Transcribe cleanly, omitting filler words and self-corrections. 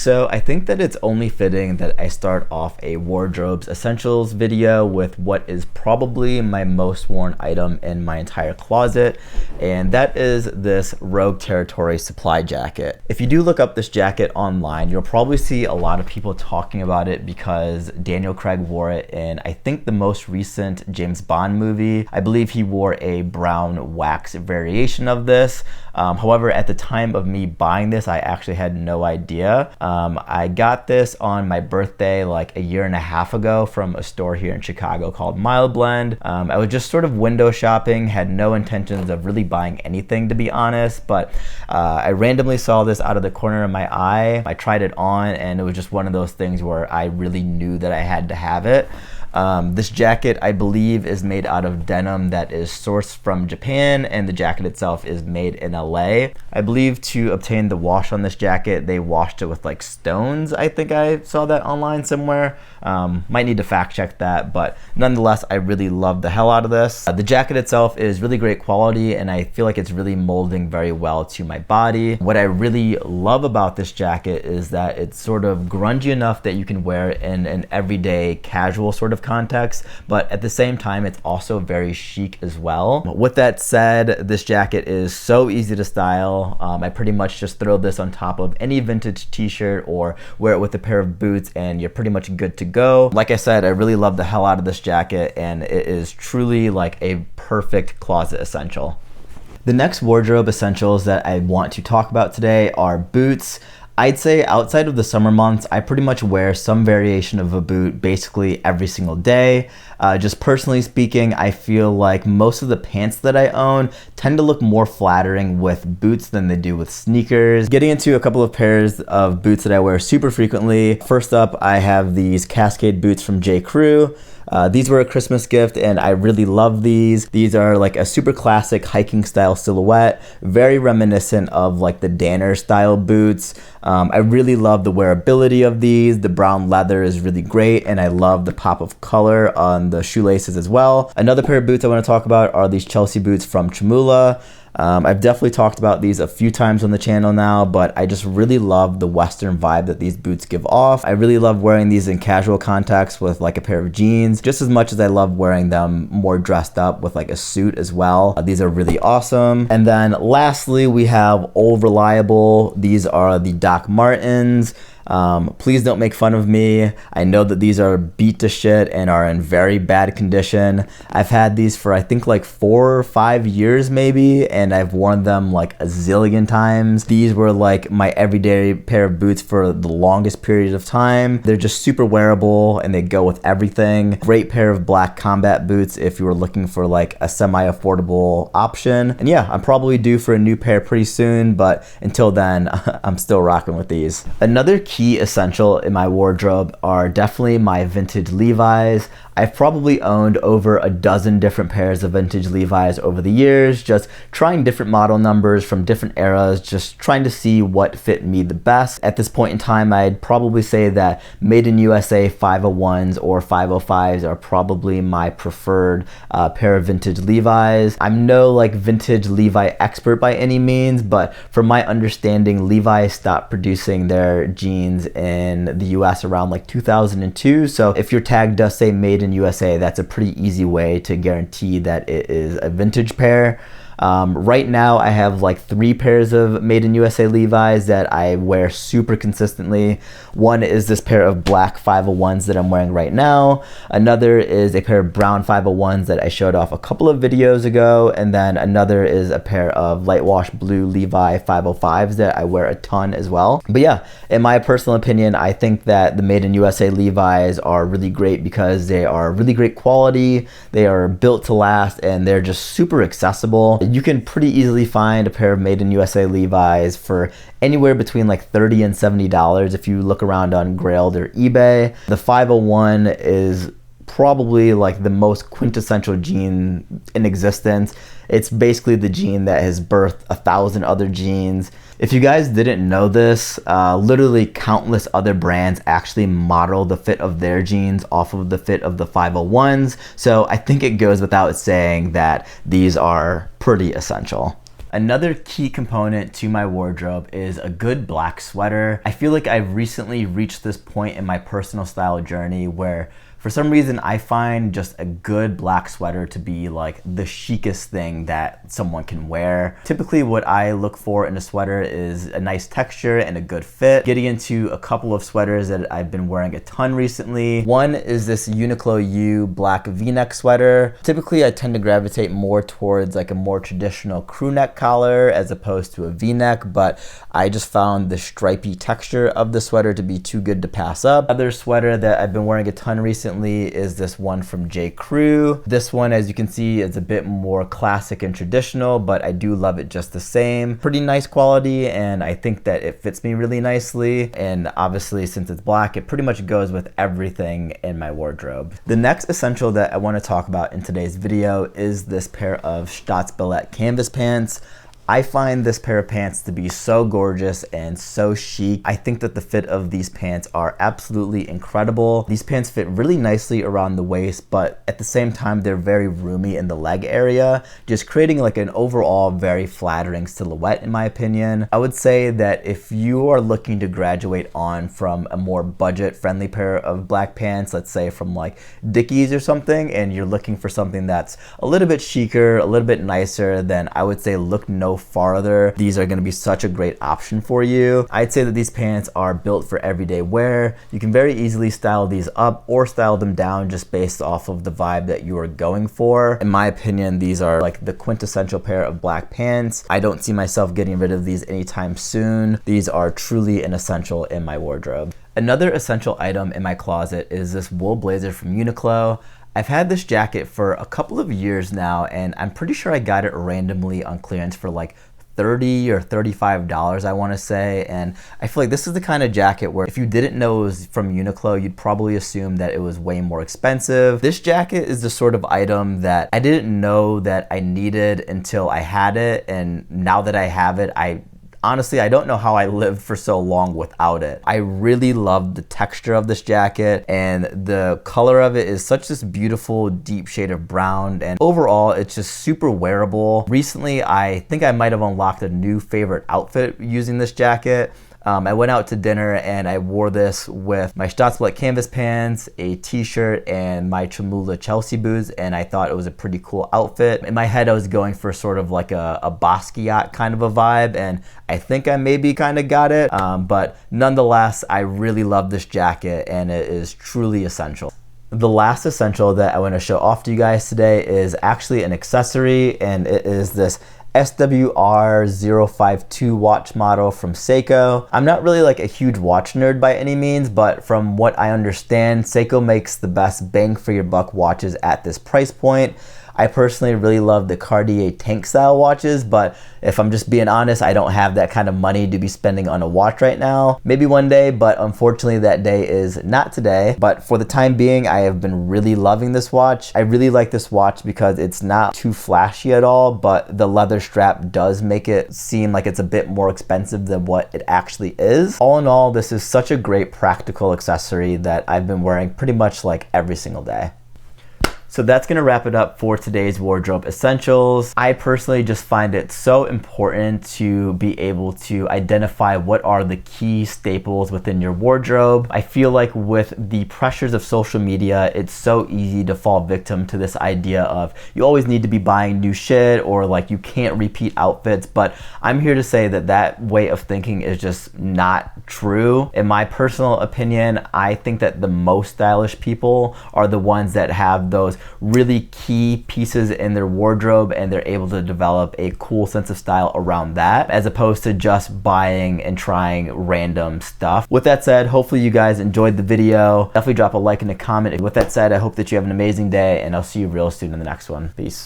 So I think that it's only fitting that I start off a wardrobe's essentials video with what is probably my most worn item in my entire closet, and that is this Rogue Territory supply jacket. If you do look up this jacket online, you'll probably see a lot of people talking about it because Daniel Craig wore it in, I think, the most recent James Bond movie. I believe he wore a brown wax variation of this. However, at the time of me buying this, I actually had no idea. I got this on my birthday like a year and a half ago from a store here in Chicago called Mile Blend. I was just sort of window shopping, had no intentions of really buying anything, to be honest, but I randomly saw this out of the corner of my eye. I tried it on and it was just one of those things where I really knew that I had to have it. This jacket, I believe, is made out of denim that is sourced from Japan, and the jacket itself is made in LA. I believe to obtain the wash on this jacket, they washed it with like stones. I think I saw that online somewhere. Might need to fact check that, but nonetheless, I really love the hell out of this. The jacket itself is really great quality, and I feel like it's really molding very well to my body. What I really love about this jacket is that it's sort of grungy enough that you can wear it in an everyday casual sort of context, but at the same time it's also very chic as well. With that said, this jacket is so easy to style. I pretty much just throw this on top of any vintage t-shirt or wear it with a pair of boots and you're pretty much good to go. Like I said, I really love the hell out of this jacket and it is truly like a perfect closet essential. The next wardrobe essentials that I want to talk about today are boots. I'd say outside of the summer months, I pretty much wear some variation of a boot basically every single day. Just personally speaking, I feel like most of the pants that I own tend to look more flattering with boots than they do with sneakers. Getting into a couple of pairs of boots that I wear super frequently. First up, I have these Cascade boots from J.Crew. These were a Christmas gift and I really love these. These are like a super classic hiking style silhouette, very reminiscent of like the Danner style boots. I really love the wearability of these. The brown leather is really great and I love the pop of color on the shoelaces as well. Another pair of boots I want to talk about are these Chelsea boots from Chamula. I've definitely talked about these a few times on the channel now, but I just really love the Western vibe that these boots give off. I really love wearing these in casual contexts with like a pair of jeans, just as much as I love wearing them more dressed up with like a suit as well. These are really awesome. And then lastly, we have Old Reliable. These are the Doc Martens. Please don't make fun of me. I know that these are beat to shit and are in very bad condition. I've had these for I think like 4 or 5 years maybe, and I've worn them like a zillion times. These were like my everyday pair of boots for the longest period of time. They're just super wearable and they go with everything. Great pair of black combat boots if you were looking for like a semi-affordable option. And yeah, I'm probably due for a new pair pretty soon, but until then, I'm still rocking with these. Another key essential in my wardrobe are definitely my vintage Levi's. I've probably owned over a dozen different pairs of vintage Levi's over the years, just trying different model numbers from different eras, just trying to see what fit me the best. At this point in time, I'd probably say that Made in USA 501s or 505s are probably my preferred pair of vintage Levi's. I'm no like vintage Levi expert by any means, but from my understanding, Levi stopped producing their jeans in the US around like 2002. So if your tag does say Made in USA, that's a pretty easy way to guarantee that it is a vintage pair. Right now I have like 3 pairs of Made in USA Levi's that I wear super consistently. One is this pair of black 501s that I'm wearing right now. Another is a pair of brown 501s that I showed off a couple of videos ago. And then another is a pair of light wash blue Levi 505s that I wear a ton as well. But yeah, in my personal opinion, I think that the Made in USA Levi's are really great because they are really great quality. They are built to last and they're just super accessible. You can pretty easily find a pair of Made in USA Levi's for anywhere between like $30 and $70 if you look around on Grailed or eBay. The 501 is probably like the most quintessential jean in existence. It's basically the jean that has birthed 1,000 other jeans. If you guys didn't know this, literally countless other brands actually model the fit of their jeans off of the fit of the 501s. So I think it goes without saying that these are pretty essential. Another key component to my wardrobe is a good black sweater. I feel like I've recently reached this point in my personal style journey where for some reason I find just a good black sweater to be like the chicest thing that someone can wear. Typically what I look for in a sweater is a nice texture and a good fit. Getting into a couple of sweaters that I've been wearing a ton recently. One is this Uniqlo U black V-neck sweater. Typically I tend to gravitate more towards like a more traditional crew neck collar as opposed to a V-neck, but I just found the stripy texture of the sweater to be too good to pass up. Other sweater that I've been wearing a ton recently is this one from J.Crew. This one, as you can see, is a bit more classic and traditional, but I do love it just the same. Pretty nice quality, and I think that it fits me really nicely. And obviously, since it's black, it pretty much goes with everything in my wardrobe. The next essential that I want to talk about in today's video is this pair of Staatsballet canvas pants. I find this pair of pants to be so gorgeous and so chic. I think that the fit of these pants are absolutely incredible. These pants fit really nicely around the waist, but at the same time, they're very roomy in the leg area, just creating like an overall very flattering silhouette in my opinion. I would say that if you are looking to graduate on from a more budget-friendly pair of black pants, let's say from like Dickies or something, and you're looking for something that's a little bit chicer, a little bit nicer, then I would say look no farther. These are going to be such a great option for you. I'd say that these pants are built for everyday wear. You can very easily style these up or style them down just based off of the vibe that you are going for. In my opinion, these are like the quintessential pair of black pants. I don't see myself getting rid of these anytime soon. These are truly an essential in my wardrobe. Another essential item in my closet is this wool blazer from Uniqlo. I've had this jacket for a couple of years now, and I'm pretty sure I got it randomly on clearance for like $30 or $35, I want to say. And I feel like this is the kind of jacket where if you didn't know it was from Uniqlo, you'd probably assume that it was way more expensive. This jacket is the sort of item that I didn't know that I needed until I had it, and now that I have it, honestly, I don't know how I lived for so long without it. I really love the texture of this jacket, and the color of it is such this beautiful deep shade of brown, and overall it's just super wearable. Recently, I think I might have unlocked a new favorite outfit using this jacket. I went out to dinner and I wore this with my Staatsballet canvas pants, a t-shirt, and my Chamula Chelsea boots, and I thought it was a pretty cool outfit. In my head, I was going for sort of like a Basquiat kind of a vibe, and I think I maybe kind of got it, but nonetheless, I really love this jacket and it is truly essential. The last essential that I want to show off to you guys today is actually an accessory, and it is this SWR052 watch model from Seiko. I'm not really like a huge watch nerd by any means, but from what I understand, Seiko makes the best bang for your buck watches at this price point. I personally really love the Cartier tank style watches, but if I'm just being honest, I don't have that kind of money to be spending on a watch right now. Maybe one day, but unfortunately that day is not today. But for the time being, I have been really loving this watch. I really like this watch because it's not too flashy at all, but the leather strap does make it seem like it's a bit more expensive than what it actually is. All in all, this is such a great practical accessory that I've been wearing pretty much like every single day. So that's gonna wrap it up for today's wardrobe essentials. I personally just find it so important to be able to identify what are the key staples within your wardrobe. I feel like with the pressures of social media, it's so easy to fall victim to this idea of you always need to be buying new shit, or like you can't repeat outfits, but I'm here to say that that way of thinking is just not true. In my personal opinion, I think that the most stylish people are the ones that have those really key pieces in their wardrobe and they're able to develop a cool sense of style around that, as opposed to just buying and trying random stuff. With that said, hopefully you guys enjoyed the video. Definitely drop a like and a comment. With that said, I hope that you have an amazing day, and I'll see you real soon in the next one. Peace.